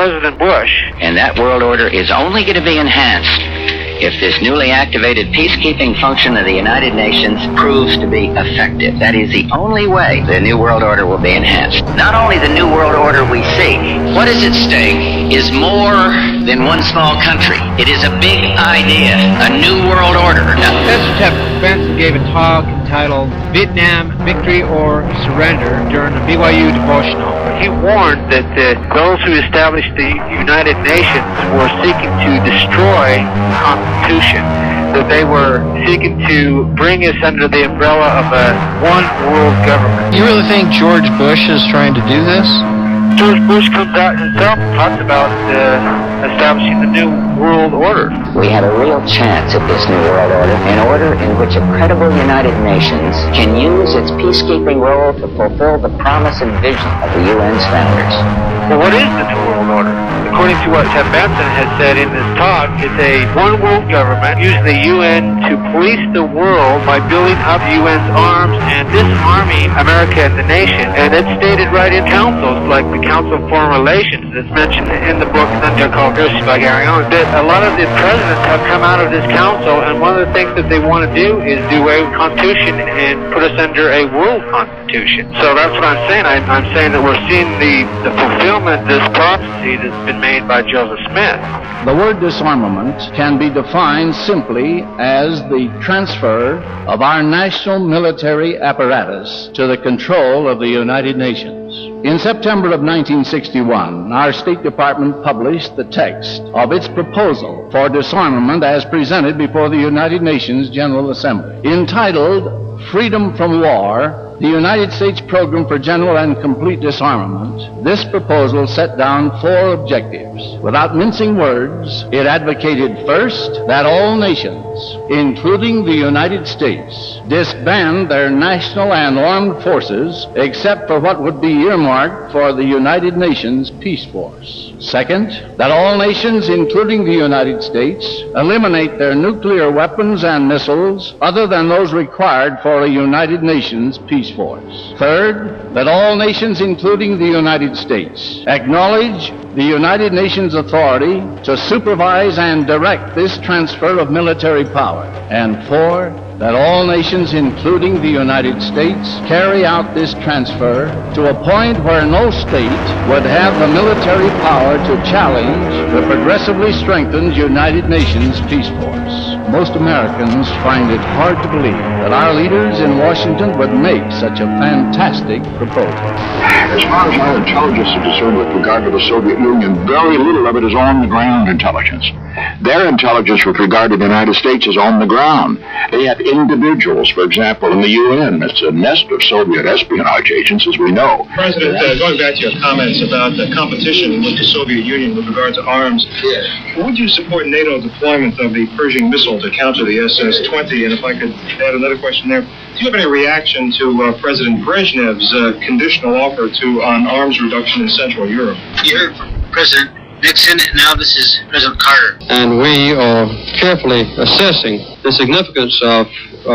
President Bush. And that world order is only going to be enhanced if this newly activated peacekeeping function of the United Nations proves to be effective. That is the only way the New World Order will be enhanced. Not only the New World Order we see, what is at stake is more than one small country. It is a big idea, a New World Order. Mr. Benson gave a talk entitled Vietnam, Victory or Surrender during the BYU devotional. He warned that those who established the United Nations were seeking to destroy the Constitution, that they were seeking to bring us under the umbrella of a one world government. You really think George Bush is trying to do this? George Bush comes out himself and talks about establishing the New World Order. We have a real chance at this New World Order, an order in which a credible United Nations can use its peacekeeping role to fulfill the promise and vision of the UN's founders. Well, what is the New World Order? According to what Ted Benson has said in this talk, it's a one world government using the UN to police the world by building up UN's arms and disarming America and the nation. And it's stated right in councils, like the Council of Foreign Relations that's mentioned in the book Thunder Conspiracy by Gary Owens, that a lot of the presidents have come out of this council, and one of the things that they want to do is do away with the Constitution and put us under a world constitution. So that's what I'm saying. I'm saying that we're seeing the fulfillment of this prophecy that's been made by Joseph Smith. The word disarmament can be defined simply as the transfer of our national military apparatus to the control of the United Nations. In September of 1961, our State Department published the text of its proposal for disarmament as presented before the United Nations General Assembly. Entitled Freedom from War, the United States Program for General and Complete Disarmament, this proposal set down 4 objectives. Without mincing words, it advocated first that all nations, including the United States, disband their national and armed forces except for what would be earmarked for the United Nations Peace Force. Second, that all nations, including the United States, eliminate their nuclear weapons and missiles other than those required for a United Nations Peace Force. Third, that all nations, including the United States, acknowledge the United Nations authority to supervise and direct this transfer of military power. And four, that all nations, including the United States, carry out this transfer to a point where no state would have the military power to challenge the progressively strengthened United Nations Peace Force. Most Americans find it hard to believe that our leaders in Washington would make such a fantastic proposal. As far as our intelligence is concerned with regard to the Soviet Union, very little of it is on-the-ground intelligence. Their intelligence with regard to the United States is on the ground. They have individuals, for example, in the UN. It's a nest of Soviet espionage agents, as we know. President, going back to your comments about the competition with the Soviet Union with regard to arms, would you support NATO deployment of the Pershing missile to counter the SS-20? And if I could add another question there, do you have any reaction to President Brezhnev's conditional offer on arms reduction in Central Europe? You heard from President Nixon, and now this is President Carter. And we are carefully assessing the significance of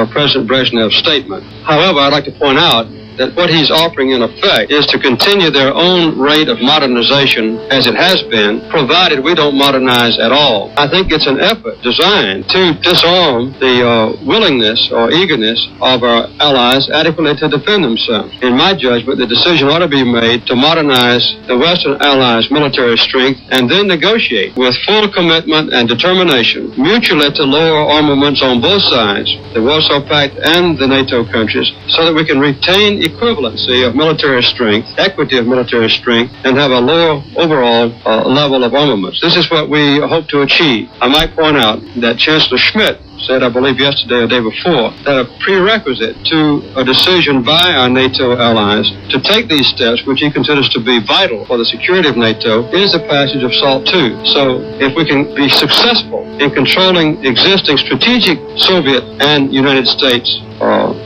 President Brezhnev's statement. However, I'd like to point out that what he's offering in effect is to continue their own rate of modernization as it has been, provided we don't modernize at all. I think it's an effort designed to disarm the willingness or eagerness of our allies adequately to defend themselves. In my judgment, the decision ought to be made to modernize the Western allies' military strength and then negotiate with full commitment and determination mutually to lower armaments on both sides, the Warsaw Pact and the NATO countries, so that we can retain equivalency of military strength, equity of military strength, and have a lower overall level of armaments. This is what we hope to achieve. I might point out that Chancellor Schmidt said, I believe yesterday or the day before, that a prerequisite to a decision by our NATO allies to take these steps, which he considers to be vital for the security of NATO, is the passage of SALT II. So if we can be successful in controlling existing strategic Soviet and United States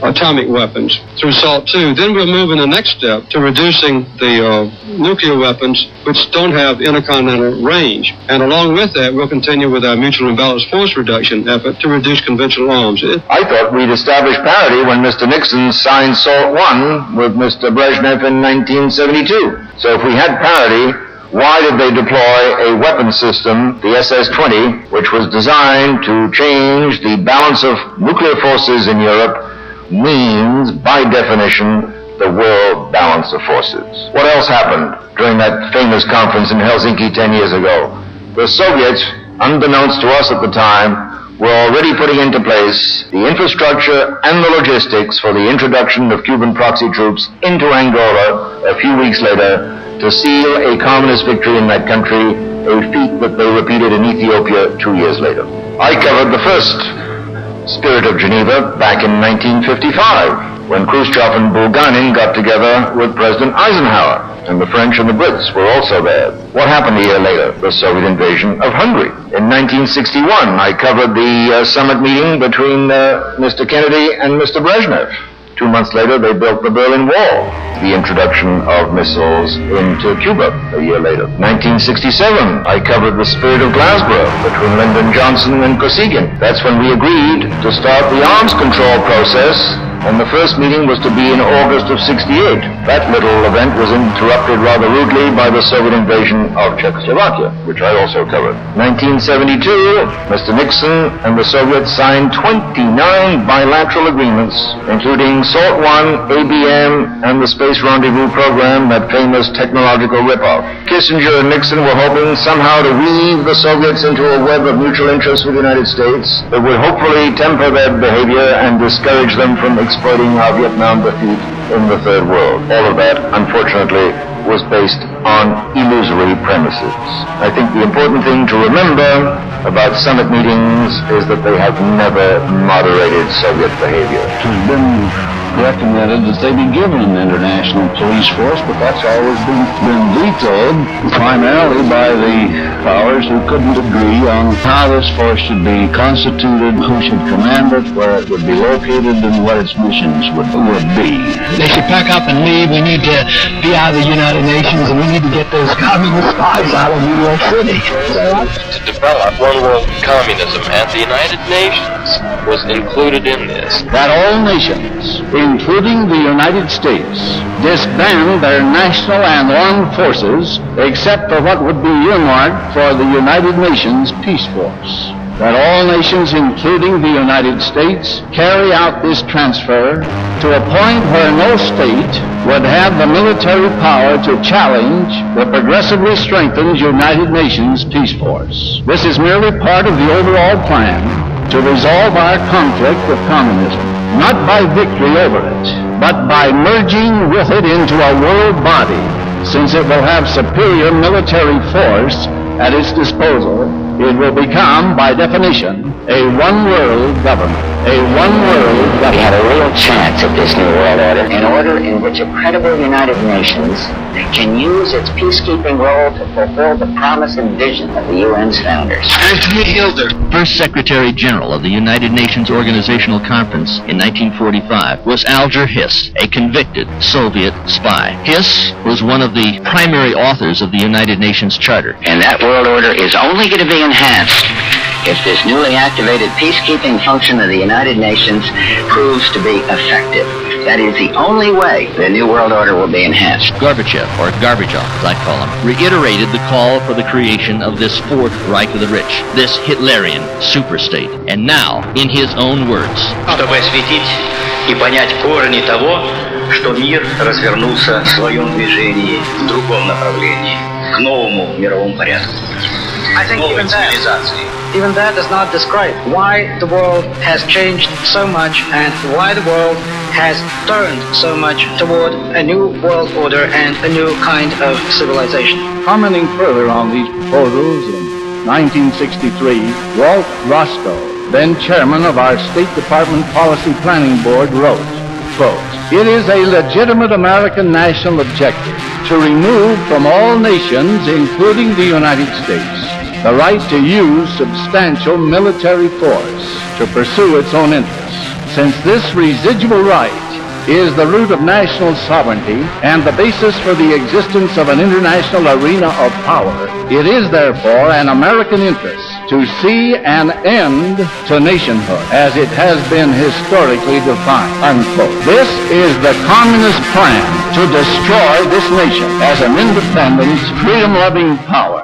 atomic weapons through SALT II, then we'll move in the next step to reducing the nuclear weapons which don't have intercontinental range. And along with that, we'll continue with our mutual imbalanced force reduction effort to reduce conventional arms. I thought we'd established parity when Mr. Nixon signed SALT I with Mr. Brezhnev in 1972. So if we had parity, Why did they deploy a weapon system, the SS-20, which was designed to change the balance of nuclear forces in Europe, means, by definition, the world balance of forces. What else happened during that famous conference in Helsinki 10 years ago? The Soviets, unbeknownst to us at the time, were already putting into place the infrastructure and the logistics for the introduction of Cuban proxy troops into Angola a few weeks later to seal a communist victory in that country, a feat that they repeated in Ethiopia 2 years later. I covered the first Spirit of Geneva back in 1955, when Khrushchev and Bulganin got together with President Eisenhower, and the French and the Brits were also there. What happened a year later? The Soviet invasion of Hungary. In 1961, I covered the summit meeting between Mr. Kennedy and Mr. Brezhnev. 2 months later, they built the Berlin Wall. The introduction of missiles into Cuba a year later. 1967, I covered the Spirit of Glasgow between Lyndon Johnson and Kosygin. That's when we agreed to start the arms control process, and the first meeting was to be in August of 68. That little event was interrupted rather rudely by the Soviet invasion of Czechoslovakia, which I also covered. 1972, Mr. Nixon and the Soviets signed 29 bilateral agreements, including SALT I, ABM, and the Space Rendezvous Program, that famous technological ripoff. Kissinger and Nixon were hoping somehow to weave the Soviets into a web of mutual interest with the United States that would hopefully temper their behavior and discourage them from exploiting our Vietnam defeat in the Third World. All of that, unfortunately, was based on illusory premises. I think the important thing to remember about summit meetings is that they have never moderated Soviet behavior. It has been recommended that they be given an international police force, but that's always been vetoed, primarily by the powers who couldn't agree on how this force should be constituted, who should command it, where it would be located, and what its missions would be. They should pack up and leave. We need to be out of the United Nations, and we need to get those communist spies out of New York City. To develop one world communism, and the United Nations was included in this. That all nations, including the United States, disband their national and armed forces except for what would be earmarked for the United Nations Peace Force. That all nations, including the United States, carry out this transfer to a point where no state would have the military power to challenge the progressively strengthened United Nations Peace Force. This is merely part of the overall plan to resolve our conflict with communism, not by victory over it, but by merging with it into a world body, since it will have superior military force at its disposal. It will become, by definition, a one-world government. A one-world government. We have a real chance at this new world order, an order in which a credible United Nations can use its peacekeeping role to fulfill the promise and vision of the UN's founders. Anthony Hilder, First Secretary General of the United Nations Organizational Conference in 1945 was Alger Hiss, a convicted Soviet spy. Hiss was one of the primary authors of the United Nations Charter. And that world order is only going to be enhanced if this newly activated peacekeeping function of the United Nations proves to be effective. That is the only way the New World Order will be enhanced. Gorbachev, or Gorbachev as I call him, reiterated the call for the creation of this Fourth Reich of the Rich, this Hitlerian superstate. And now, in his own words, чтобы осветить и понять корни того, что мир развернулся в своем движении в другом направлении, к новому мировому порядку. I think even that does not describe why the world has changed so much and why the world has turned so much toward a new world order and a new kind of civilization. Commenting further on these proposals in 1963, Walt Roscoe, then chairman of our State Department Policy Planning Board, wrote, quote, "It is a legitimate American national objective to remove from all nations, including the United States, the right to use substantial military force to pursue its own interests. Since this residual right is the root of national sovereignty and the basis for the existence of an international arena of power, it is therefore an American interest to see an end to nationhood as it has been historically defined, unquote. This is the communist plan to destroy this nation as an independent, freedom-loving power.